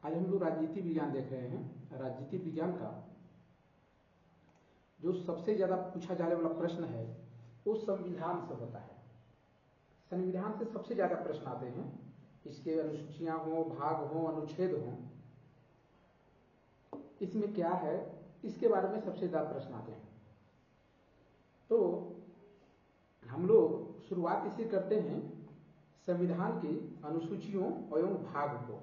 आज हम लोग राजनीति विज्ञान देख रहे हैं। राजनीति विज्ञान का जो सबसे ज्यादा पूछा जाने वाला प्रश्न है वो संविधान से होता है। संविधान से सबसे ज्यादा प्रश्न आते हैं। इसके अनुसूचियां हो, भाग हो, अनुच्छेद हो, इसमें क्या है, इसके बारे में सबसे ज्यादा प्रश्न आते हैं। तो हम लोग शुरुआत इसे करते हैं संविधान की अनुसूचियों एवं भाग को।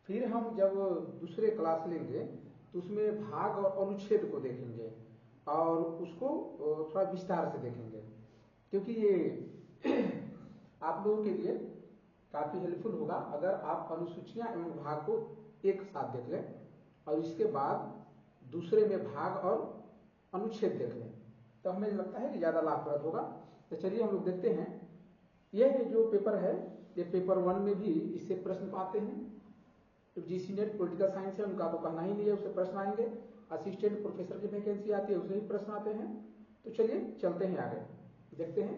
फिर हम जब दूसरे क्लास लेंगे तो उसमें भाग और अनुच्छेद को देखेंगे और उसको थोड़ा विस्तार से देखेंगे, क्योंकि ये आप लोगों के लिए काफी हेल्पफुल होगा अगर आप अनुसूचियां एवं भाग को एक साथ देख लें और इसके बाद दूसरे में भाग और अनुच्छेद देख लें, तो हमें लगता है कि ज्यादा लाभप्रद होगा। तो चलिए हम लोग देखते हैं। यह जो पेपर है, ये पेपर 1 में भी इससे प्रश्न पाते हैं। तो जीसी नेट पॉलिटिकल साइंस है, उनका तो कहना ही नहीं है, उससे प्रश्न आएंगे। असिस्टेंट प्रोफेसर की वैकेंसी आती है, उससे ही प्रश्न आते हैं। तो चलिए चलते हैं आगे, देखते हैं।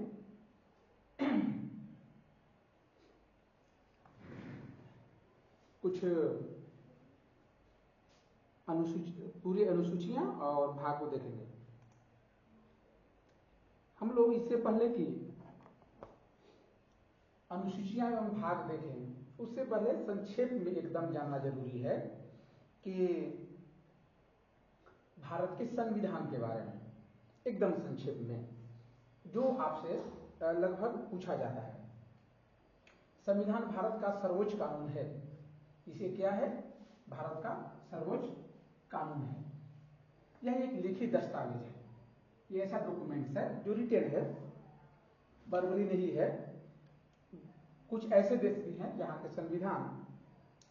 कुछ पूरी अनुसूचियां और भाग को देखेंगे हम लोग। इससे पहले कि अनुसूचियां एवं भाग देखें, उससे पहले संक्षेप में एकदम जानना जरूरी है कि भारत के संविधान के बारे में एकदम संक्षेप में, जो आपसे लगभग पूछा जाता है। संविधान भारत का सर्वोच्च कानून है। इसे क्या है? भारत का सर्वोच्च कानून है। यह एक लिखित दस्तावेज है। ये ऐसा डॉक्यूमेंट्स है जो रिटेन है, वर्बली नहीं है। कुछ ऐसे देश भी हैं जहां के संविधान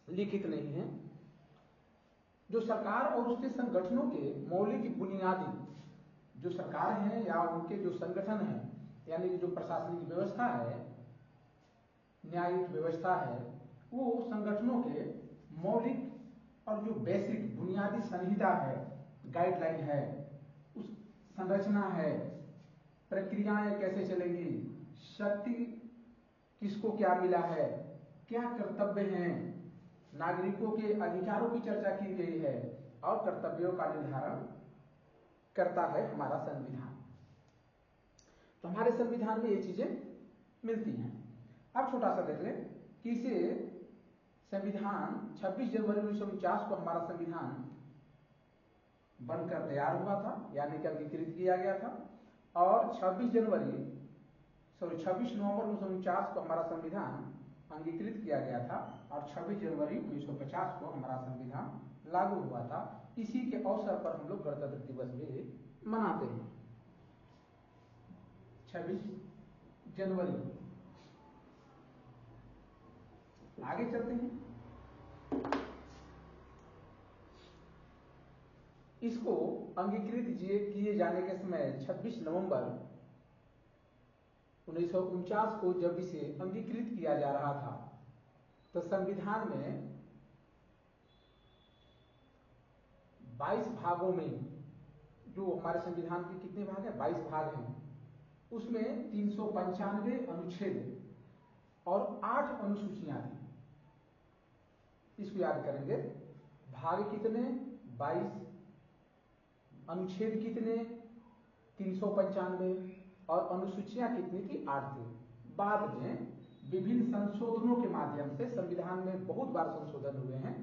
लिखित नहीं है। जो सरकार और उसके संगठनों के मौलिक बुनियादी जो सरकार है या उनके जो संगठन है, यानी कि जो प्रशासनिक व्यवस्था है, न्यायिक व्यवस्था है, वो संगठनों के मौलिक और जो बेसिक बुनियादी संहिता है, गाइडलाइन है, उस संरचना है, प्रक्रियाएं कैसे चलेंगी, शक्ति किसको क्या मिला है, क्या कर्तव्य हैं, नागरिकों के अधिकारों की चर्चा की गई है और कर्तव्यों का निर्धारण करता है हमारा संविधान। तो हमारे संविधान में ये चीजें मिलती हैं। अब छोटा सा देख लें कि इसे संविधान 26 जनवरी 1949 को हमारा संविधान बनकर तैयार हुआ था, यानी कि अंगीकृत किया गया था। और 26 नवंबर 1949 को हमारा संविधान अंगीकृत किया गया था और 26 जनवरी 1950 को हमारा संविधान लागू हुआ था। इसी के अवसर पर हम लोग गणतंत्र दिवस भी मनाते हैं, 26 जनवरी। आगे चलते हैं। इसको अंगीकृत किए जाने के समय 26 नवंबर 1949 को जब इसे अंगीकृत किया जा रहा था, तो संविधान में 22 भागों में, जो हमारे संविधान के कितने भाग हैं? 22 भाग हैं। उसमें 395 अनुच्छेद और 8 अनुसूचियां थी। इसको याद करेंगे। भाग कितने? 22, अनुच्छेद कितने? 395 और अनुसूचियां कितनी थी? 8 थी। बाद में विभिन्न संशोधनों के माध्यम से संविधान में बहुत बार संशोधन हुए हैं।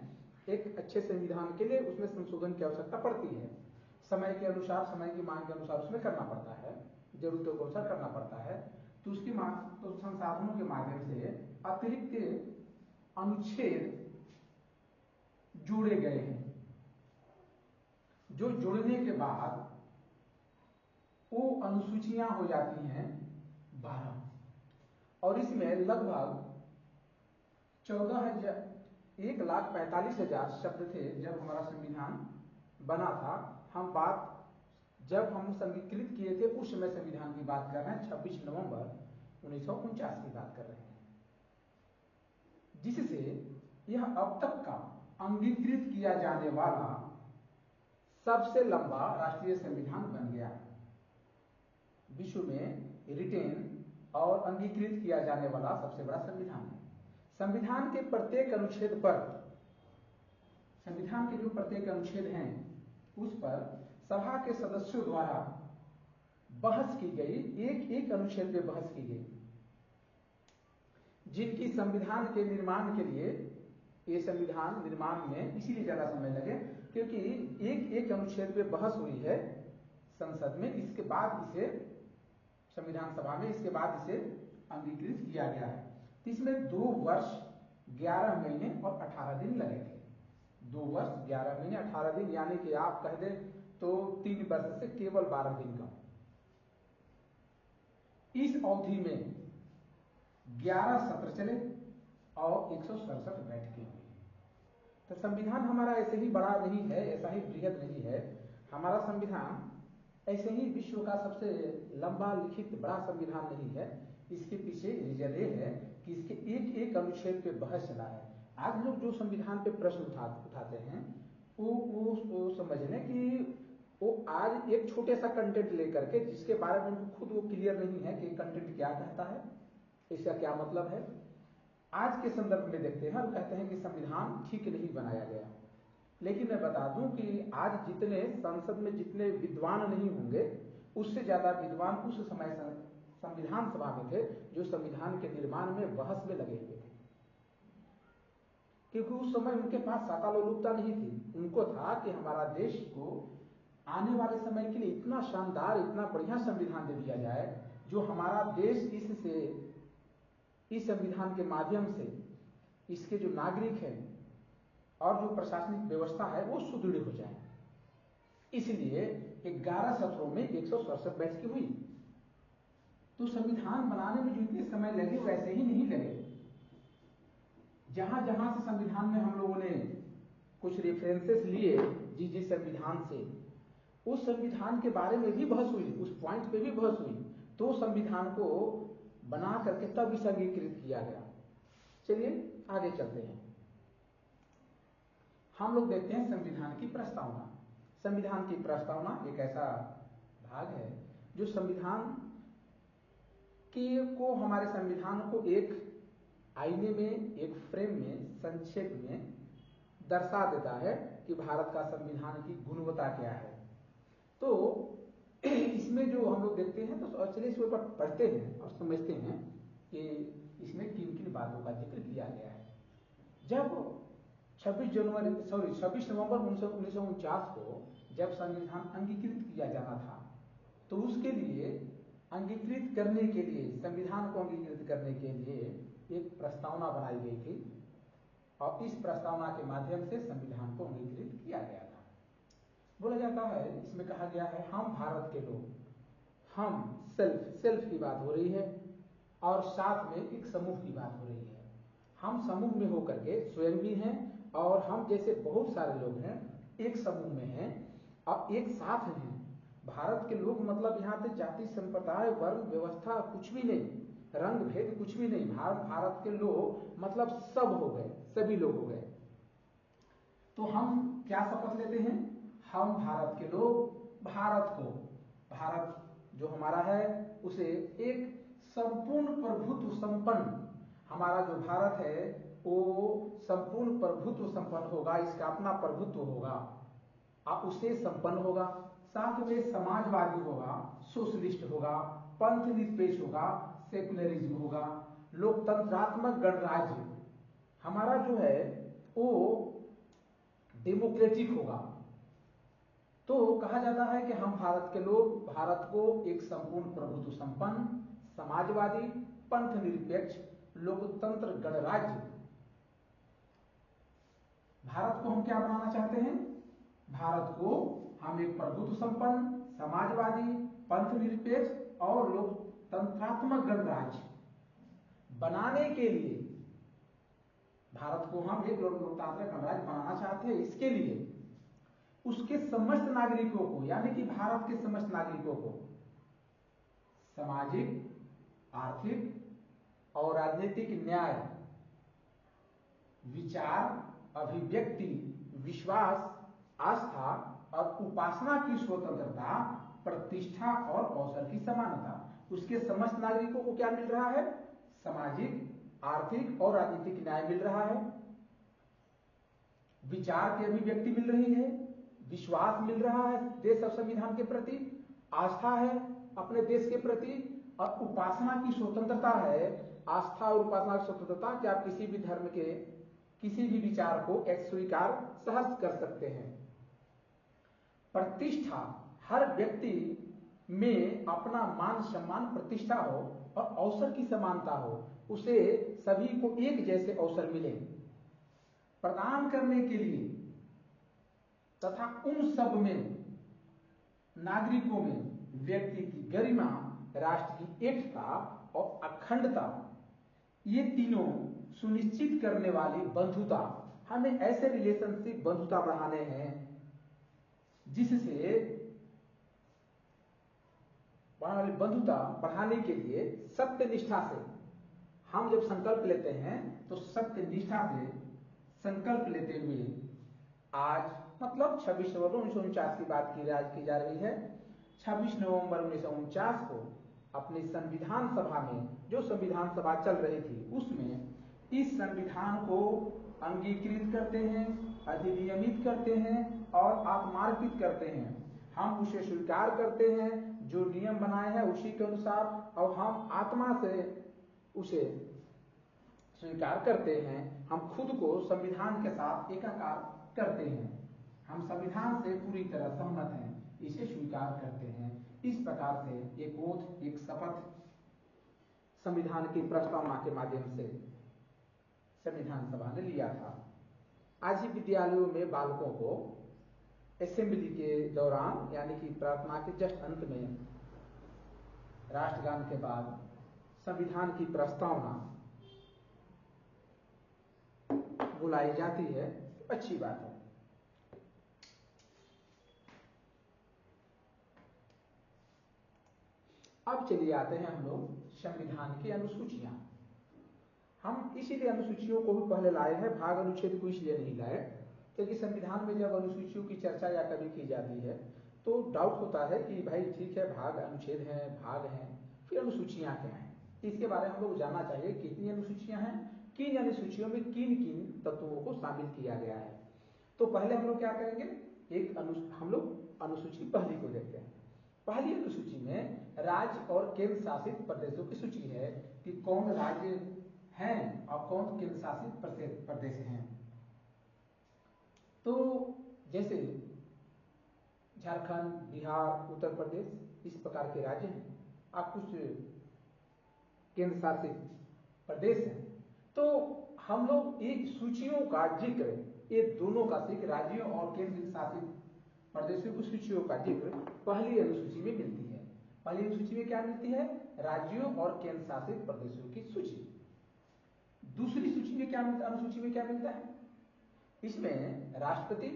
एक अच्छे संविधान के लिए उसमें संशोधन की आवश्यकता पड़ती है। समय के अनुसार, समय की मांग के अनुसार उसमें करना पड़ता है, जरूरतों के अनुसार करना पड़ता है। तो उसकी तो संसाधनों के माध्यम से अतिरिक्त अनुच्छेद जोड़े गए हैं, जो जुड़ने के बाद वो अनुसूचियां हो जाती हैं 12। और इसमें लगभग 1,45,000 शब्द थे जब हमारा संविधान बना था। जब हम संगीकृत किए थे उस समय संविधान की बात कर रहे हैं, 26 नवंबर 1949 की बात कर रहे हैं, जिससे यह अब तक का अंगीकृत किया जाने वाला सबसे लंबा राष्ट्रीय संविधान बन गया। विश्व में रिटेन और अंगीकृत किया जाने वाला सबसे बड़ा संविधान है। संविधान के प्रत्येक अनुच्छेद पर संविधान के जो प्रत्येक अनुच्छेद हैं उस पर सभा के सदस्यों द्वारा बहस की गई, एक एक अनुच्छेद पे बहस की गई। जिनकी संविधान के निर्माण के लिए, ये संविधान निर्माण में इसीलिए ज्यादा समय लगे क्योंकि एक एक अनुच्छेद पे बहस हुई है संसद में, इसके बाद इसे संविधान सभा में, इसके बाद इसे अंगीकृत किया गया है। इसमें 2 वर्ष 11 महीने और 18 दिन लगे थे। 2 वर्ष 11 महीने 18 दिन, यानी कि आप कह दें तो 3 वर्ष से केवल 12 दिन कम। इस अवधि में 11 सत्र चले और 167 बैठकें हुई। तो संविधान हमारा ऐसे ही बड़ा नहीं है, ऐसा ही बृहद नहीं है। हमारा संविधान ऐसे ही विश्व का सबसे लंबा लिखित बड़ा संविधान नहीं है। इसके पीछे रीजन ये है कि इसके एक एक अनुच्छेद पे बहस चला है। आज लोग जो संविधान पे प्रश्न उठाते हैं वो समझ लें कि वो आज एक छोटे सा कंटेंट लेकर के, जिसके बारे में उनको खुद वो क्लियर नहीं है कि कंटेंट क्या कहता है, इसका क्या मतलब है, आज के संदर्भ में देखते हैं और कहते हैं कि संविधान ठीक नहीं बनाया गया। लेकिन मैं बता दूं कि आज जितने संसद में जितने विद्वान नहीं होंगे, उससे ज्यादा विद्वान उस समय संविधान सभा में थे जो संविधान के निर्माण में बहस में लगे हुए थे। क्योंकि उस समय उनके पास साकालोलुपता नहीं थी। उनको था कि हमारा देश को आने वाले समय के लिए इतना शानदार, इतना बढ़िया संविधान दे दिया जाए जो हमारा देश इस संविधान के माध्यम से इसके जो नागरिक हैं और जो प्रशासनिक व्यवस्था है वो सुदृढ़ हो जाए। इसलिए 11 सत्रों में 167 बैठकें हुई। तो संविधान बनाने में जो इतने समय लगे वैसे ही नहीं लगे। जहां जहां से संविधान में हम लोगों ने कुछ रेफरेंसेस लिए जिस संविधान से, उस संविधान के बारे में भी बहस हुई, उस पॉइंट पे भी बहस हुई, तो संविधान को बना करके तब इसे अंगीकृत किया गया। चलिए आगे चलते हैं। हम लोग देखते हैं संविधान की प्रस्तावना। संविधान की प्रस्तावना एक ऐसा भाग है जो संविधान को, हमारे संविधान को एक आईने में, एक फ्रेम में, संक्षेप में दर्शा देता है कि भारत का संविधान की गुणवत्ता क्या है। तो इसमें जो हम लोग देखते हैं, तो चलिए इसके ऊपर पढ़ते हैं और समझते हैं कि इसमें किन किन बातों का जिक्र किया गया है। जब 26 नवंबर 1949 को जब संविधान अंगीकृत किया जाना था, तो उसके लिए अंगीकृत करने के लिए, संविधान को अंगीकृत करने के लिए एक प्रस्तावना बनाई गई थी और इस प्रस्तावना के माध्यम से संविधान को अंगीकृत किया गया था। बोला जाता है, इसमें कहा गया है, हम भारत के लोग, हम सेल्फ की बात हो रही है और साथ में एक समूह की बात हो रही है। हम समूह में होकर के स्वयं भी हैं और हम जैसे बहुत सारे लोग हैं एक समूह में हैं और एक साथ हैं। भारत के लोग मतलब यहाँ पे जाति संप्रदाय वर्ण व्यवस्था कुछ भी नहीं, रंग भेद कुछ भी नहीं। भारत के लोग मतलब सब हो गए, सभी लोग हो गए। तो हम क्या शपथ लेते हैं? हम भारत के लोग भारत जो हमारा है उसे एक संपूर्ण प्रभुत्व संपन्न, हमारा जो भारत है वो संपूर्ण प्रभुत्व संपन्न होगा, इसका अपना प्रभुत्व होगा, आप उससे संपन्न होगा, साथ में समाजवादी होगा, सोशलिस्ट होगा, पंथ निरपेक्ष होगा, सेकुलरिज्म होगा, लोकतंत्रात्मक गणराज्य हमारा जो है वो डेमोक्रेटिक होगा। तो कहा जाता है कि हम भारत के लोग भारत को एक संपूर्ण प्रभुत्व संपन्न, समाजवादी, पंथ निरपेक्ष, लोकतंत्र गणराज्य, भारत को हम क्या बनाना चाहते हैं? भारत को हम एक प्रभुत्व संपन्न, समाजवादी, पंथ निरपेक्ष और लोकतंत्रात्मक गणराज्य बनाने के लिए भारत को हम एक लोकतांत्रिक गणराज्य बनाना चाहते हैं। इसके लिए उसके समस्त नागरिकों को, यानी कि भारत के समस्त नागरिकों को सामाजिक, आर्थिक और राजनीतिक न्याय, विचार, अभिव्यक्ति, विश्वास, आस्था और उपासना की स्वतंत्रता, प्रतिष्ठा और अवसर की समानता, उसके समस्त नागरिकों को क्या मिल रहा है? सामाजिक, आर्थिक और राजनीतिक न्याय मिल रहा है। विचार की अभिव्यक्ति मिल रही है, विश्वास मिल रहा है देश और संविधान के प्रति, आस्था है अपने देश के प्रति, और उपासना की स्वतंत्रता है। आस्था और उपासना की स्वतंत्रता कि आप किसी भी धर्म के किसी भी विचार को एक स्वीकार सहज कर सकते हैं। प्रतिष्ठा, हर व्यक्ति में अपना मान सम्मान प्रतिष्ठा हो और अवसर की समानता हो, उसे सभी को एक जैसे अवसर मिले प्रदान करने के लिए, तथा उन सब में नागरिकों में व्यक्ति की गरिमा, राष्ट्र की एकता और अखंडता, ये तीनों सुनिश्चित करने वाली बंधुता, हमें ऐसे रिलेशनशिप बंधुता बढ़ाने हैं जिससे बंधुता बढ़ाने के लिए सत्य निष्ठा से हम जब संकल्प लेते हैं तो सत्य निष्ठा से संकल्प लेते हुए आज मतलब 26 नवंबर 1949 की बात की जा रही है। 26 नवंबर 1949 को अपनी संविधान सभा में, जो संविधान सभा चल रही थी, उसमें इस संविधान को अंगीकृत करते हैं, अधिनियमित करते हैं और आत्मार्पित करते हैं। हम उसे स्वीकार करते हैं, जो नियम बनाए हैं उसी के अनुसार, और हम आत्मा से उसे स्वीकार करते हैं। हम खुद को संविधान के साथ एकाकार करते हैं, हम संविधान से पूरी तरह सहमत हैं, इसे स्वीकार करते हैं। इस प्रकार से एक ओथ, एक शपथ संविधान की प्रस्तावना के माध्यम से संविधान सभा ने लिया था। आज ही विद्यालयों में बालकों को असेंबली के दौरान, यानी कि प्रार्थना के जस्ट अंत में, राष्ट्रगान के बाद संविधान की प्रस्तावना बुलाई जाती है, तो अच्छी बात है। अब चलिए आते हैं हम लोग संविधान की अनुसूचियां। हम इसीलिए अनुसूचियों को भी पहले लाए हैं, भाग अनुच्छेद को इसलिए नहीं लाए क्योंकि संविधान में जब अनुसूचियों की चर्चा या कभी की जाती है तो डाउट होता है कि भाई ठीक है, भाग अनुच्छेद हैं, भाग हैं, फिर अनुसूचियां क्या हैं। इसके बारे में हम लोग जानना चाहिए कितनी अनुसूचियां हैं, किन अनुसूचियों में किन किन तत्वों को शामिल किया गया है। तो पहले हम लोग क्या करेंगे, हम लोग अनुसूची पहली को देखते हैं। पहली अनुसूची में राज्य और केंद्र शासित प्रदेशों की सूची है कि कौन राज्य हैं और कौन केंद्र शासित प्रदेश हैं। तो जैसे झारखंड, बिहार, उत्तर प्रदेश, इस प्रकार के राज्य हैं, आप कुछ केंद्र शासित प्रदेश हैं। तो हम लोग एक सूचियों का जिक्र, ये दोनों का जिक्र, राज्यों और केंद्र शासित प्रदेशों की सूचियों का जिक्र पहली अनुसूची में मिलती है। पहली अनुसूची में क्या मिलती है, राज्यों और केंद्र शासित प्रदेशों की सूची। दूसरी सूची में क्या मिलता, अनुसूची में क्या मिलता है, इसमें राष्ट्रपति,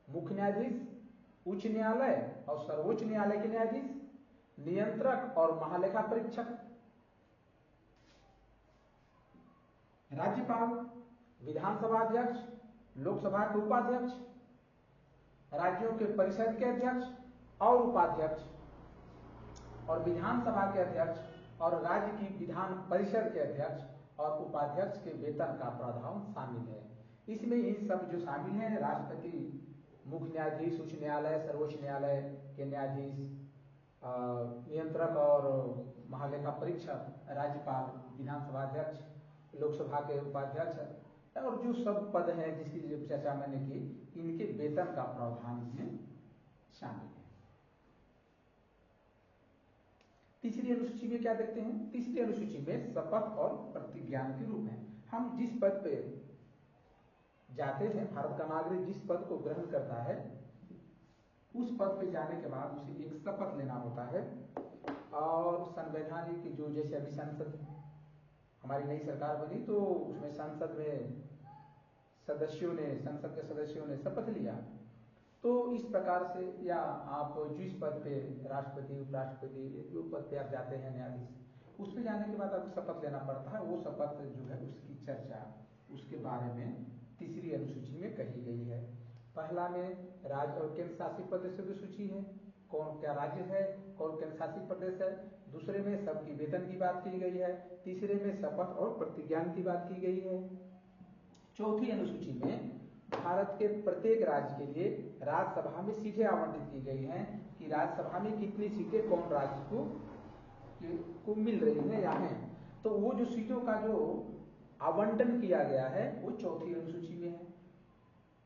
मुख्य न्यायाधीश, उच्च न्यायालय और सर्वोच्च न्यायालय के न्यायाधीश, नियंत्रक और महालेखा परीक्षक, राज्यपाल, विधानसभा अध्यक्ष, लोकसभा के उपाध्यक्ष, राज्यों के परिषद के अध्यक्ष और उपाध्यक्ष, और विधानसभा के अध्यक्ष और राज्य की विधान परिषद के अध्यक्ष और उपाध्यक्ष के वेतन का प्रावधान शामिल है। इसमें इन सब जो शामिल हैं, राष्ट्रपति, मुख्य न्यायाधीश, उच्च न्यायालय, सर्वोच्च न्यायालय के न्यायाधीश, नियंत्रक और महालेखा परीक्षक, राज्यपाल, विधानसभा अध्यक्ष, लोकसभा के उपाध्यक्ष, और जो सब पद हैं जिसकी चर्चा मैंने की, इनके वेतन का प्रावधान इसमें शामिल है। तीसरी अनुसूची में क्या देखते हैं, तीसरी अनुसूची में शपथ और प्रतिज्ञान के रूप में, हम जिस पद पे जाते हैं, भारत का नागरिक जिस पद को ग्रहण करता है, उस पद पे जाने के बाद उसे एक शपथ लेना होता है। और संवैधानिक जो, जैसे अभी संसद, हमारी नई सरकार बनी तो उसमें संसद में संसद के सदस्यों ने शपथ लिया। तो इस प्रकार से, या आप जिस पद पे, राष्ट्रपति, उपराष्ट्रपति, जो पद पे आप जाते हैं, न्यायाधीश, उस पे जाने के बाद आपको शपथ लेना पड़ता है। वो शपथ जो है उसकी चर्चा, उसके बारे में तीसरी अनुसूची में कही गई है। पहला में राज्य और केंद्र शासित प्रदेशों की सूची है, कौन क्या राज्य है, कौन केंद्र शासित प्रदेश है। दूसरे में सबकी वेतन की बात की गई है। तीसरे में शपथ और प्रतिज्ञान की बात की गई है। चौथी अनुसूची में भारत के प्रत्येक राज्य के लिए राज्यसभा में सीटें आवंटित की गई हैं कि राज्यसभा में कितनी सीटें कौन राज्य को मिल रही हैं या हैं। तो वो जो सीटों का जो आवंटन किया गया है वो चौथी अनुसूची में है।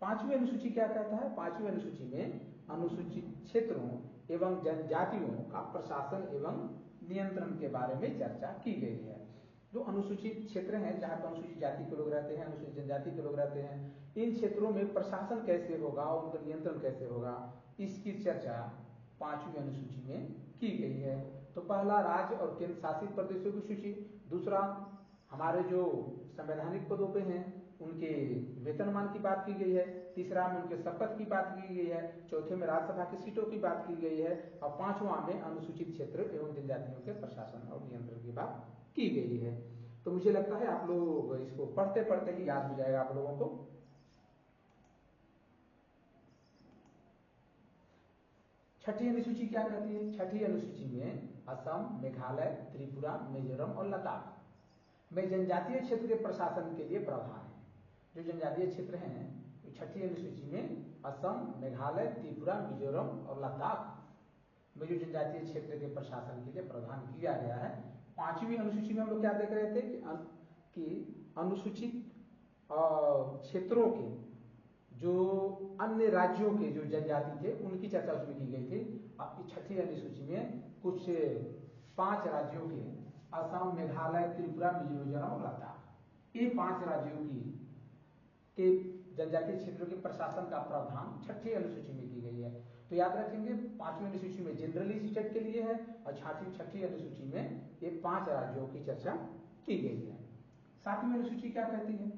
पांचवी अनुसूची क्या कहता है? पांचवी अनुसूची में अनुसूचित क्षेत्रों एवं जनजातियों का प्रशासन एवं नियंत्रण के बारे में चर्चा की गई है। जो अनुसूचित क्षेत्र हैं, जहां पर अनुसूचित जाति के लोग रहते हैं, अनुसूचित जनजाति के लोग रहते हैं, इन क्षेत्रों में प्रशासन कैसे होगा, उनका नियंत्रण कैसे होगा, इसकी चर्चा पांचवी अनुसूची में की गई है। तो पहला राज्य और केंद्र शासित प्रदेशों की सूची, दूसरा हमारे जो संवैधानिक पदों पे हैं उनके वेतनमान की बात की गई है, तीसरा में उनके शपथ की बात की गई है, चौथे में राज्यसभा की सीटों की बात की गई है और पांचवा में अनुसूचित क्षेत्र एवं जनजातियों के प्रशासन और नियंत्रण की बात की गई है। तो मुझे लगता है आप लोग इसको पढ़ते पढ़ते ही याद हो जाएगा आप लोगों को। छठी अनुसूची क्या कहती है? छठी अनुसूची में असम, मेघालय, त्रिपुरा, मिजोरम और लद्दाख में जनजातीय क्षेत्र के प्रशासन के लिए प्रावधान है। जो जनजातीय क्षेत्र हैं छठी अनुसूची में असम, मेघालय, त्रिपुरा, मिजोरम और लद्दाख में जो जनजातीय क्षेत्र के प्रशासन के लिए प्रावधान किया गया है। पांचवी अनुसूची में हम लोग क्या देख रहे थे कि अनुसूचित क्षेत्रों के जो अन्य राज्यों के जो जनजाति थे उनकी चर्चा उसमें की गई थी। अब छठी अनुसूची में कुछ 5 राज्यों के असम, मेघालय, त्रिपुरा, मिजोरम और लद्दाख, ये 5 राज्यों के जनजातीय क्षेत्रों के प्रशासन का प्रावधान छठी अनुसूची में की गई है। तो याद रखेंगे, पांचवी अनुसूची में जनरली स्टेट के लिए है और छठी अनुसूची में ये 5 राज्यों की चर्चा की गई है। सातवीं अनुसूची क्या कहती है?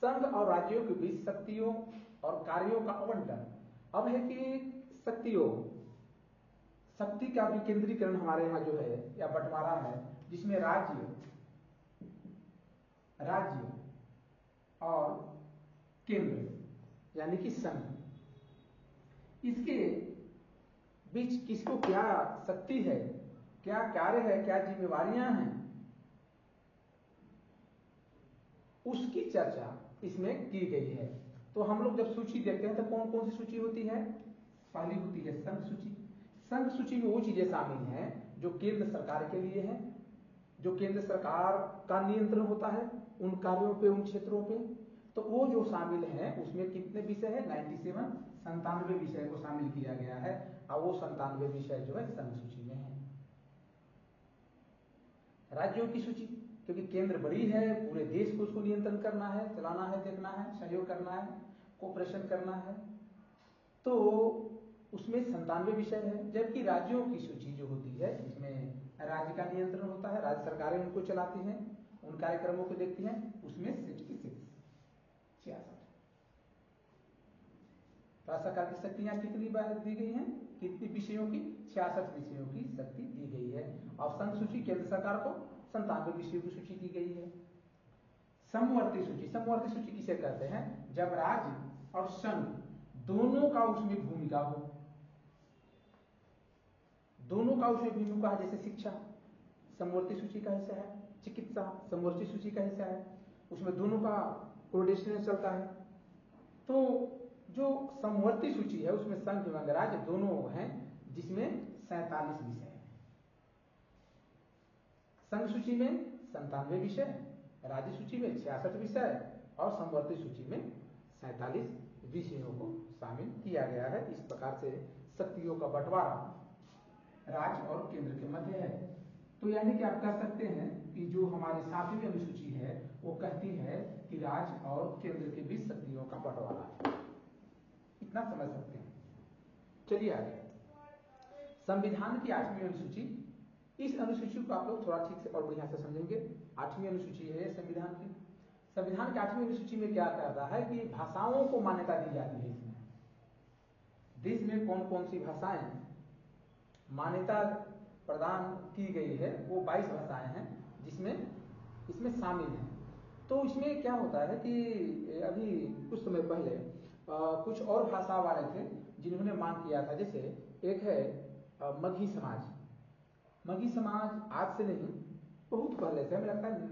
संघ और राज्यों के बीच शक्तियों और कार्यों का आवंटन। अब है कि शक्ति का विकेंद्रीकरण हमारे यहाँ जो है या बंटवारा है, जिसमें राज्य और केंद्र यानी कि संघ, इसके बीच किसको क्या शक्ति है, क्या कार्य है, क्या जिम्मेवारियां हैं, उसकी चर्चा इसमें की गई है। तो हम लोग जब सूची देखते हैं तो कौन कौन सी सूची होती है? पहली होती है संघ सूची। संघ सूची में वो चीजें शामिल हैं जो केंद्र सरकार के लिए है, जो केंद्र सरकार का नियंत्रण होता है उन कार्यों पे, उन क्षेत्रों पे। तो वो जो शामिल है उसमें कितने विषय है? 97 विषय को शामिल किया गया है और वो 97 विषय जो है संघ सूची में है। राज्यों की सूची, क्योंकि केंद्र बड़ी है, पूरे देश को उसको नियंत्रण करना है, चलाना है, देखना है, सहयोग करना है, कोऑपरेशन करना है, तो उसमें 97 विषय है। जबकि राज्यों की सूची जो होती है जिसमें राज्य का नियंत्रण होता है, राज्य सरकारें उनको चलाती हैं, उन कार्यक्रमों को देखती हैं, उसमें 66 राज्य सरकार की शक्तियां कितनी बार दी गई हैं? कितनी विषयों की? 66 विषयों की शक्ति दी गई है। और संघ सूची केंद्र सरकार को 97 विषयों की सूची दी गई है। समवर्ती सूची, समवर्ती सूची किसे कहते हैं? जब राज्य और संघ दोनों का उसमें भूमिका हो, दोनों का उसमें भूमिका है, जैसे शिक्षा समवर्ती सूची का हिस्सा है, चिकित्सा समवर्ती सूची का हिस्सा है, उसमें दोनों का कोऑर्डिनेशन चलता है। तो जो समवर्ती सूची है उसमें संघ एवं राज्य दोनों हैं, जिसमें 47 विषय हैं। संघ सूची में 97 विषय, राज्य सूची में 66 विषय और समवर्ती सूची में 47 विषयों को शामिल किया गया है। इस प्रकार से शक्तियों का बंटवारा राज्य और केंद्र के मध्य है। तो यानी कि आप कह सकते हैं कि जो हमारी 7वीं अनुसूची है वो कहती है कि राज्य और केंद्र के बीच शक्तियों का बंटवारा है। इतना समझ सकते हैं। चलिए आगे, संविधान की 8वीं अनुसूची। इस अनुसूची को आप लोग थोड़ा ठीक से और बढ़िया से समझेंगे। 8वीं अनुसूची है संविधान की। संविधान की 8वीं अनुसूची में क्या कहता है कि भाषाओं को मान्यता दी जाती है। इसमें देश में कौन कौन सी भाषाएं मान्यता प्रदान की गई है, वो 22 भाषाएं हैं जिसमें इसमें शामिल है। तो इसमें क्या होता है कि अभी कुछ समय पहले कुछ और भाषा वाले थे जिन्होंने मांग किया था। जैसे एक है मगही समाज। मगही समाज आज से नहीं, बहुत पहले से, हमें लगता है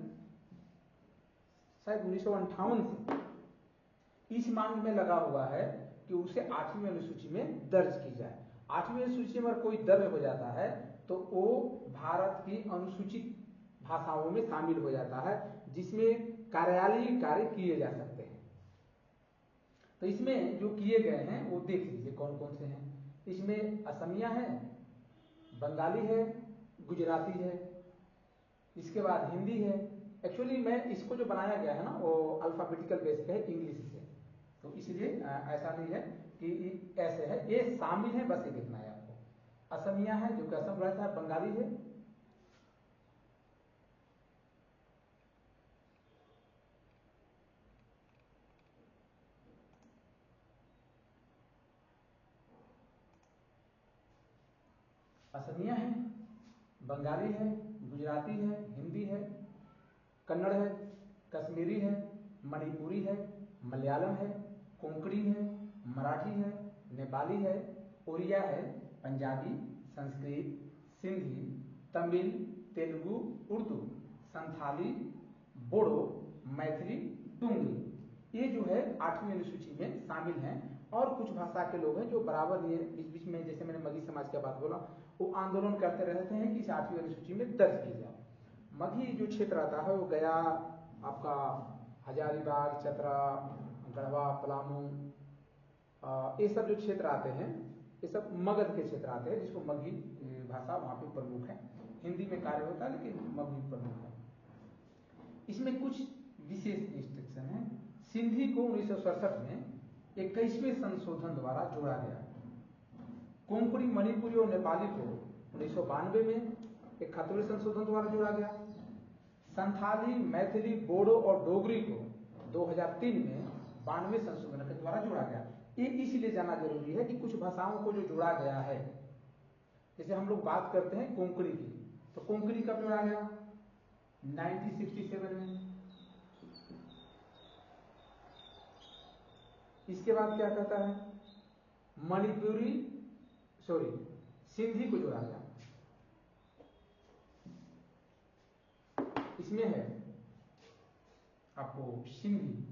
शायद 1958 से इस मांग में लगा हुआ है कि उसे 8वीं अनुसूची में दर्ज की जाए। 8वीं अनुसूची में कोई दर्ज हो जाता है तो वो भारत की अनुसूचित भाषाओं में शामिल हो जाता है, जिसमें कार्यालयीय कार्य किए जा सकते हैं। तो इसमें जो किए गए हैं वो देख लीजिए कौन कौन से हैं। इसमें असमिया है, बंगाली है, गुजराती है, इसके बाद हिंदी है। एक्चुअली मैं इसको जो बनाया गया है ना वो अल्फाबेटिकल बेस पे है इंग्लिश से, तो इसलिए ऐसा नहीं है कि ऐसे है, ये शामिल है, बस ये देखना है आपको। असमिया है जो कि असम रहता है, बंगाली है, असमिया है, बंगाली है, गुजराती है, हिंदी है, कन्नड़ है, कश्मीरी है, मणिपुरी है, मलयालम है, कोंकणी है, मराठी है, नेपाली है, उड़िया है, पंजाबी, संस्कृत, सिंधी, तमिल, तेलुगु, उर्दू, संथाली, बोडो, मैथिली, डुंगरी, ये जो है 8वीं अनुसूची में शामिल हैं। और कुछ भाषा के लोग हैं जो बराबर ये बीच बीच में, जैसे मैंने मगही समाज की बात बोला, वो आंदोलन करते रहते हैं कि इस 8वीं अनुसूची में दर्ज की जाए। मगही जो क्षेत्र आता है वो गया, आपका हजारीबाग, चतरा, गढ़वा, पलामू, ये सब जो क्षेत्र आते हैं ये सब मगध के क्षेत्र आते हैं, जिसको मगही भाषा वहां पे प्रमुख है। हिंदी में कार्य होता है लेकिन मगही प्रमुख है। इसमें कुछ विशेष रिस्ट्रिक्शन है। सिंधी को 1967 में 21वें संशोधन द्वारा जोड़ा गया। कोंकणी, मणिपुरी और नेपाली को 1992 में 71वें संशोधन द्वारा जोड़ा गया। संथाली, मैथिली, बोडो और डोगरी को 2003 में 92वें संशोधन के द्वारा जोड़ा गया। ये इसलिए जाना जरूरी है कि कुछ भाषाओं को जो जोड़ा गया है, जैसे हम लोग बात करते हैं कोंकणी की, तो कोंकणी कब जोड़ा गया? 1967 में। इसके बाद क्या कहता है? मणिपुरी, सॉरी, सिंधी को जोड़ा गया। इसमें है आपको सिंधी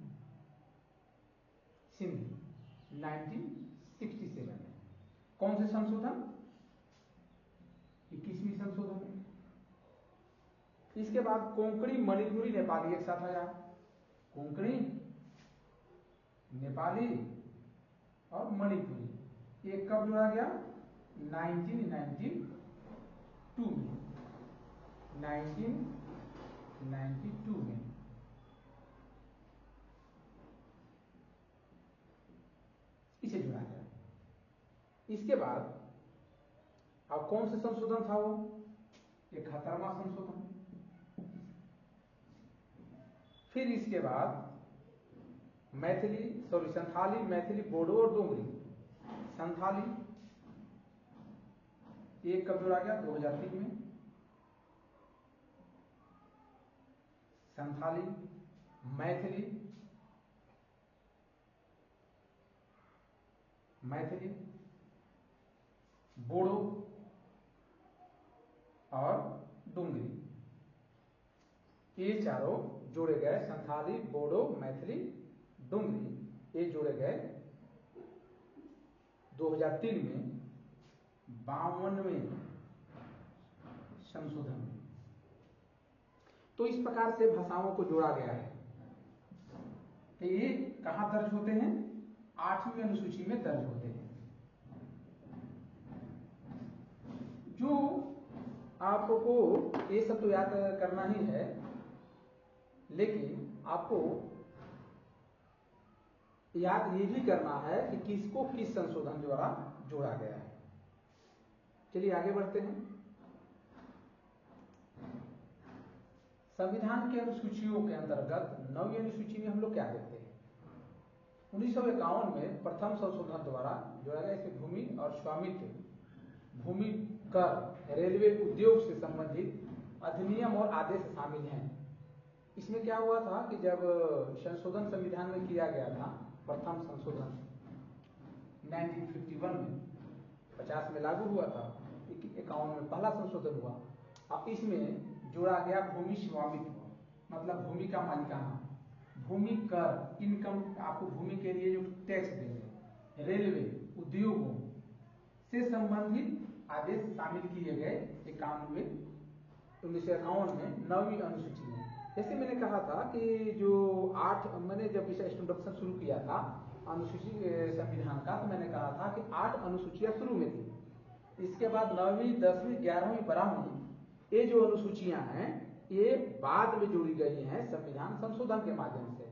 1967 में। कौन से संशोधन? 21वीं संशोधन। इसके बाद कोंकणी, मणिपुरी, नेपाली एक साथ आया। कोंकणी, नेपाली और मणिपुरी, ये कब जोड़ा गया? 1992 में। 1992 में इसे जोड़ा गया। इसके बाद अब कौन से संशोधन था वो? 71वां संशोधन। फिर इसके बाद मैथिली, सॉरी, संथाली, मैथिली, बोडो और डोगरी। संथाली ये कब जोड़ा गया? 2003 में। संथाली, मैथिली, बोडो और डोंगरी, ये चारों जोड़े गए। संथाली, बोडो, मैथिली, डोंगरी, ये जोड़े गए 2003 में 52वें संशोधन में। तो इस प्रकार से भाषाओं को जोड़ा गया है। तो ये कहां दर्ज होते हैं? 8वीं अनुसूची में दर्ज होते हैं। जो आपको ये सब तो याद करना ही है, लेकिन आपको याद ये भी करना है कि किसको किस संशोधन द्वारा जोड़ा गया है। चलिए आगे बढ़ते हैं। संविधान की अनुसूचियों के अंतर्गत 9वीं अनुसूची में हम लोग क्या देखते हैं? 1951 में प्रथम संशोधन द्वारा जोड़ा गया। इसे भूमि और स्वामित्व, भूमि कर, रेलवे उद्योग से संबंधित अधिनियम और आदेश शामिल हैं। इसमें क्या हुआ था कि जब संशोधन संविधान में किया गया था, प्रथम संशोधन 1951 में, 50 में लागू हुआ था, 51 में पहला संशोधन हुआ। अब इसमें जोड़ा गया भूमि स्वामित्व, मतलब भूमि का मालिकाना, भूमि कर, इनकम, आपको भूमि के लिए जो टैक्स देंगे, रेलवे, उद्योगों से संबंधित आदेश शामिल किए गए एक कानून में 1951 में 9वीं अनुसूची में। जैसे मैंने कहा था कि जो मैंने जब इसे इंट्रोडक्शन शुरू किया था अनुसूची संविधान का, तो मैंने कहा था कि 8 अनुसूचियां शुरू में थी। इसके बाद 9वीं, 10वीं, 11वीं, 12वीं ये जो अनुसूचियां हैं ये बाद में जोड़ी गई हैं संविधान संशोधन के माध्यम से।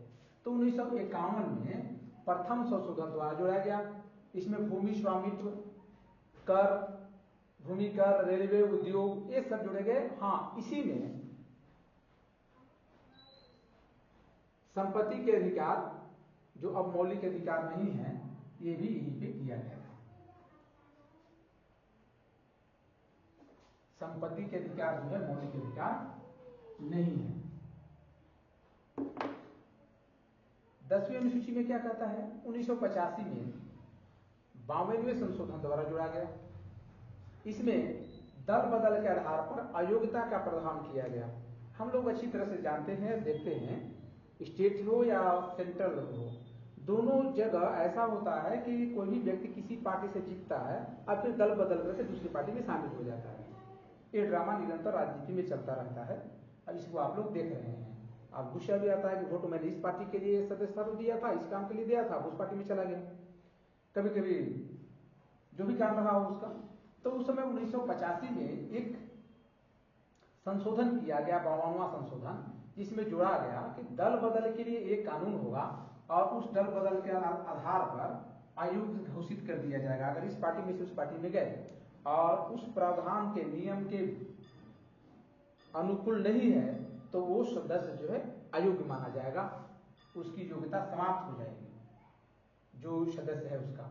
तो 1951 में प्रथम संशोधन द्वारा जोड़ा गया। इसमें भूमि स्वामित्व कर, भूमि कर, रेलवे, उद्योग ये सब जुड़े गए। हाँ, इसी में संपत्ति के अधिकार जो अब मौलिक अधिकार नहीं है ये भी यहीं पे किया गया है। संपत्ति के अधिकार जो है मौलिक अधिकार नहीं है। 10वीं अनुसूची में क्या कहता है? 1985 में 52वें संशोधन द्वारा जोड़ा गया। इसमें दल बदल के आधार पर अयोग्यता का प्रावधान किया गया। हम लोग अच्छी तरह से जानते हैं, देखते हैं, स्टेट हो या सेंट्रल हो, दोनों जगह ऐसा होता है कि कोई भी व्यक्ति किसी पार्टी से जीतता है और फिर दल बदल करके दूसरी पार्टी में शामिल हो जाता है। ये ड्रामा निरंतर राजनीति में चलता रहता है। अब इसको आप लोग देख रहे हैं। अब गुस्सा भी आता है कि वोट मैंने इस पार्टी के लिए सदस्यता दिया था, इस काम के लिए दिया था, उस पार्टी में चला गया, कभी कभी जो भी काम रहा हो उसका। तो उस समय 1985 में एक संशोधन किया गया, 52वां संशोधन, जिसमें जोड़ा गया कि दल बदल के लिए एक कानून होगा और उस दल बदल के आधार पर अयोग्य घोषित कर दिया जाएगा। अगर इस पार्टी में से उस पार्टी में गए और उस प्रावधान के नियम के अनुकूल नहीं है तो वो सदस्य जो है अयोग्य माना जाएगा, उसकी योग्यता समाप्त हो जाएगी जो सदस्य है उसका।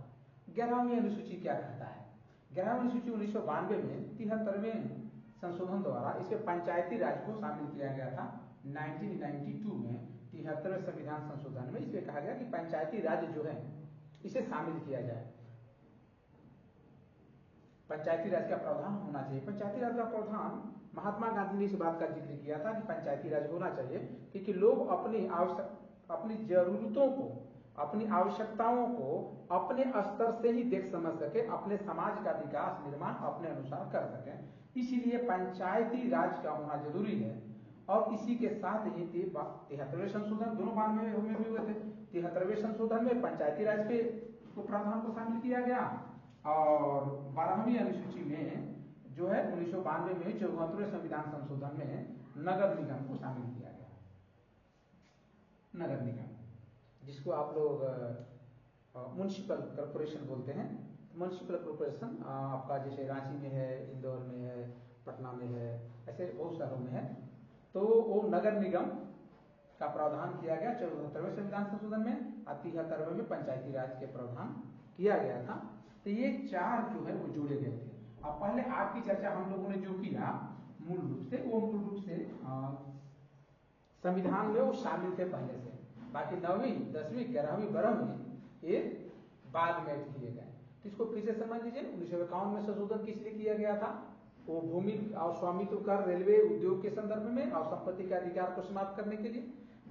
11वीं अनुसूची क्या कहता है? 11वीं अनुसूची 1992 में 73वें संशोधन द्वारा इसमें पंचायती राज को शामिल किया गया था। 1992 में 73वें संविधान संशोधन में इसमें कहा गया कि पंचायती राज जो है इसे शामिल किया जाए। पंचायती राज का प्रावधान होना चाहिए। पंचायती राज का प्रावधान महात्मा गांधी ने इस बात का जिक्र किया था कि पंचायती राज होना चाहिए क्योंकि लोग अपनी जरूरतों को, अपनी आवश्यकताओं को अपने स्तर से ही देख समझ सके, अपने समाज का विकास निर्माण अपने अनुसार कर सके। इसीलिए पंचायती राज का होना जरूरी है। और इसी के साथ ही 73वें संशोधन, दोनों 92 में भी हुए थे। 73वें संशोधन में पंचायती राज के प्रावधान को शामिल किया गया और 12वीं अनुसूची में जो है 1992 में 74वें संविधान संशोधन में नगर निगम को शामिल किया गया। नगर निगम जिसको आप लोग म्युनिसिपल कॉर्पोरेशन बोलते हैं। म्युनिसिपल कॉर्पोरेशन आपका जैसे रांची में है, इंदौर में है, पटना में है, ऐसे बहुत शहरों में है। तो वो नगर निगम का प्रावधान किया गया 74वें संविधान संशोधन में और 73वें में पंचायती राज के प्रावधान किया गया था। तो ये 4 जो है वो जोड़े गए थे। अब पहले आपकी चर्चा हम लोगों ने जो किया मूल रूप से संविधान में वो शामिल थे पहले से। बाकी 9वीं, 10वीं, 11वीं, 12वीं ये बाद में किए गए। तो इसको फिर से समझ लीजिए। 1951 में संशोधन किस लिए किया गया था? वो भूमि और स्वामित्व कर, रेलवे, उद्योग के संदर्भ में और संपत्ति के अधिकार को समाप्त करने के लिए।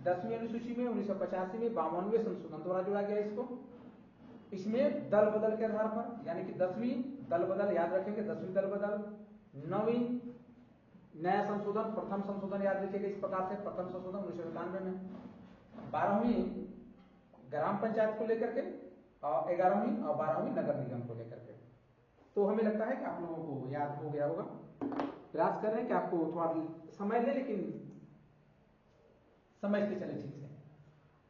10वीं अनुसूची में 1985 में 52वें संशोधन द्वारा जोड़ा गया इसको। इसमें दल बदल के आधार पर, यानी कि 10वीं दल बदल याद रखेंगे, 10वीं दल बदल, 9वीं नया संशोधन, प्रथम संशोधन याद रखिएगा इस प्रकार से, प्रथम संशोधन 1991 में, 12वीं ग्राम पंचायत को लेकर के और 11वीं और 12वीं नगर निगम को लेकर के। तो हमें लगता है कि आप लोगों को याद हो गया होगा। प्रयास कर रहे हैं कि आपको थोड़ा समय ले, लेकिन समझते चले ठीक से।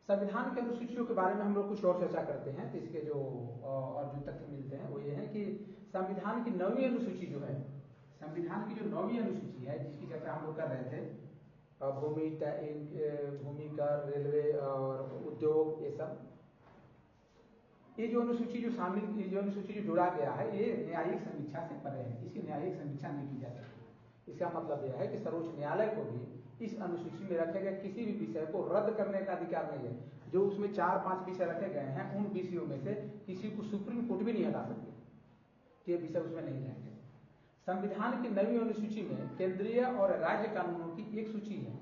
संविधान के अनुसूचियों के बारे में हम लोग कुछ और चर्चा करते हैं। तो इसके जो और जो तथ्य मिलते हैं वो ये है कि संविधान की 9वीं अनुसूची जो है, संविधान की जो 9वीं अनुसूची है जिसकी चर्चा हम लोग कर रहे थे, भूमि कर, रेलवे और उद्योग, ये सब, ये जो अनुसूची जो जोड़ा गया है ये न्यायिक समीक्षा से परे है। इसकी न्यायिक समीक्षा नहीं की जा सकती। इसका मतलब यह है कि सर्वोच्च न्यायालय को भी इस अनुसूची में रखे गए किसी भी विषय को रद्द करने का अधिकार नहीं है। जो उसमें 4-5 विषय रखे गए हैं उन विषयों में से किसी को सुप्रीम कोर्ट भी नहीं हटा सकती, ये विषय उसमें नहीं रहेंगे। संविधान की 9वीं अनुसूची में केंद्रीय और राज्य कानूनों की एक सूची है।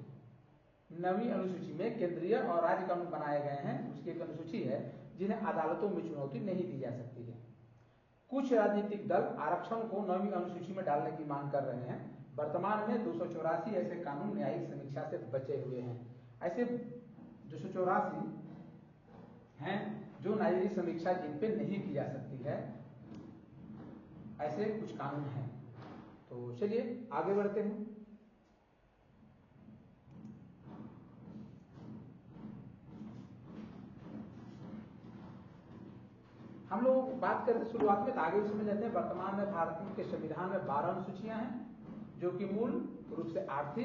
9वीं अनुसूची में केंद्रीय और राज्य कानून बनाए गए हैं, उसकी एक अनुसूची है जिन्हें अदालतों में चुनौती नहीं दी जा सकती है। कुछ राजनीतिक दल आरक्षण को 9वीं अनुसूची में डालने की मांग कर रहे हैं। वर्तमान में 284 ऐसे कानून न्यायिक समीक्षा से बचे हुए हैं। ऐसे 284 हैं जो न्यायिक समीक्षा जिन पे नहीं की जा सकती है, ऐसे कुछ कानून हैं। तो चलिए आगे बढ़ते हैं। हम लोग बात करें शुरुआत में, तो आगे भी समझ लेते हैं। वर्तमान में भारत के संविधान में 12 अनुसूचियां हैं जो कि मूल रूप से 8 थी,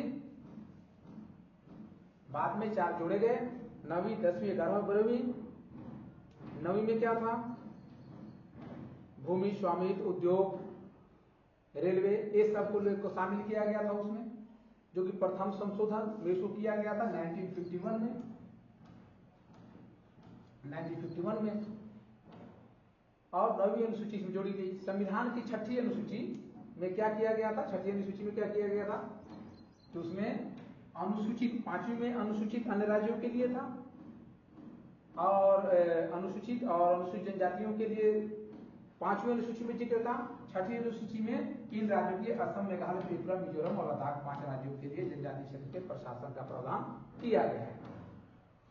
बाद में 4 जोड़े गए, 9वीं 10वीं 11वीं 12वीं। 9वीं में क्या था? भूमि, स्वामित्व, उद्योग, रेलवे, ये सब को शामिल किया गया था उसमें, जो कि प्रथम संशोधन में किया गया था 1951 में। 1951 में और 9वीं अनुसूची में जोड़ी गई। संविधान की 6ठी अनुसूची में क्या किया गया था? 6ठी अनुसूची में क्या किया गया था? तो उसमें अनुसूचित, 5वीं में अनुसूचित अन्य राज्यों के लिए था, और अनुसूचित और अनुसूचित जनजातियों के लिए 5वीं अनुसूची में जिक्र था। 6ठी अनुसूची में 3 राज्यों के लिए, असम, मेघालय, त्रिपुरा, मिजोरम और लद्दाख, 5 राज्यों के लिए जनजाति क्षेत्र के प्रशासन का प्रावधान किया गया है।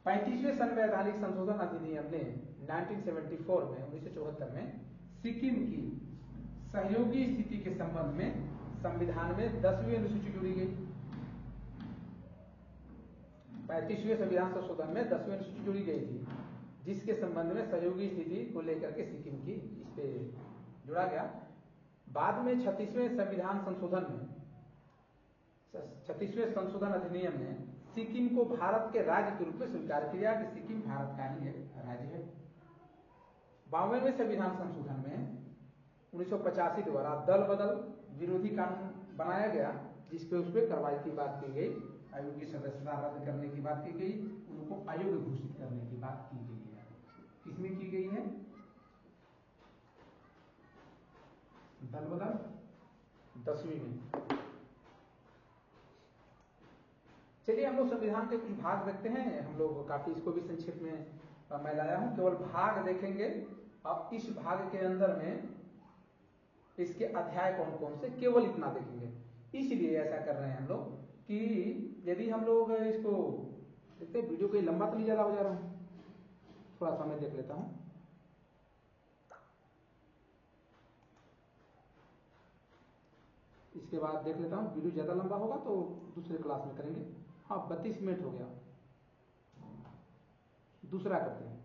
35वें संवैधानिक संशोधन अधिनियम ने 1974 में 1974 में सिक्किम की सहयोगी स्थिति के संबंध में संविधान में 10वीं अनुसूची जोड़ी गई। 35वें संविधान संशोधन में 10वीं अनुसूची जोड़ी गई थी, जिसके संबंध में सहयोगी स्थिति को लेकर के सिक्किम की इस पे जोड़ा गया। बाद में 36वें संविधान संशोधन में, 36वें संशोधन अधिनियम ने सिक्किम को भारत के राज्य के रूप में स्वीकार किया कि सिक्किम भारत का ही एक राज्य है। 52वें संविधान संशोधन में 1985 द्वारा दल बदल विरोधी कानून बनाया गया, जिसपे उस पर कार्रवाई की बात की गई, आयोग की सदस्यता रद्द करने की बात की गई, उनको अयोग्य घोषित करने की बात की गई है। किसमें की गई है? दल बदल 10वीं में। चलिए हम लोग संविधान के कुछ भाग देखते हैं। हम लोग काफी इसको भी संक्षिप्त में मैं लाया हूं, केवल भाग देखेंगे। अब इस भाग के अंदर में इसके अध्याय कौन कौन से, केवल इतना देखेंगे। इसलिए ऐसा कर रहे हैं हम लोग कि यदि हम लोग इसको देखते हैं, वीडियो कोई लंबा तो नहीं ज्यादा हो जा रहा हूं, थोड़ा सा मैं देख लेता हूं। इसके बाद देख लेता हूं, वीडियो ज्यादा लंबा होगा तो दूसरे क्लास में करेंगे। हाँ 32 मिनट हो गया, दूसरा करते हैं।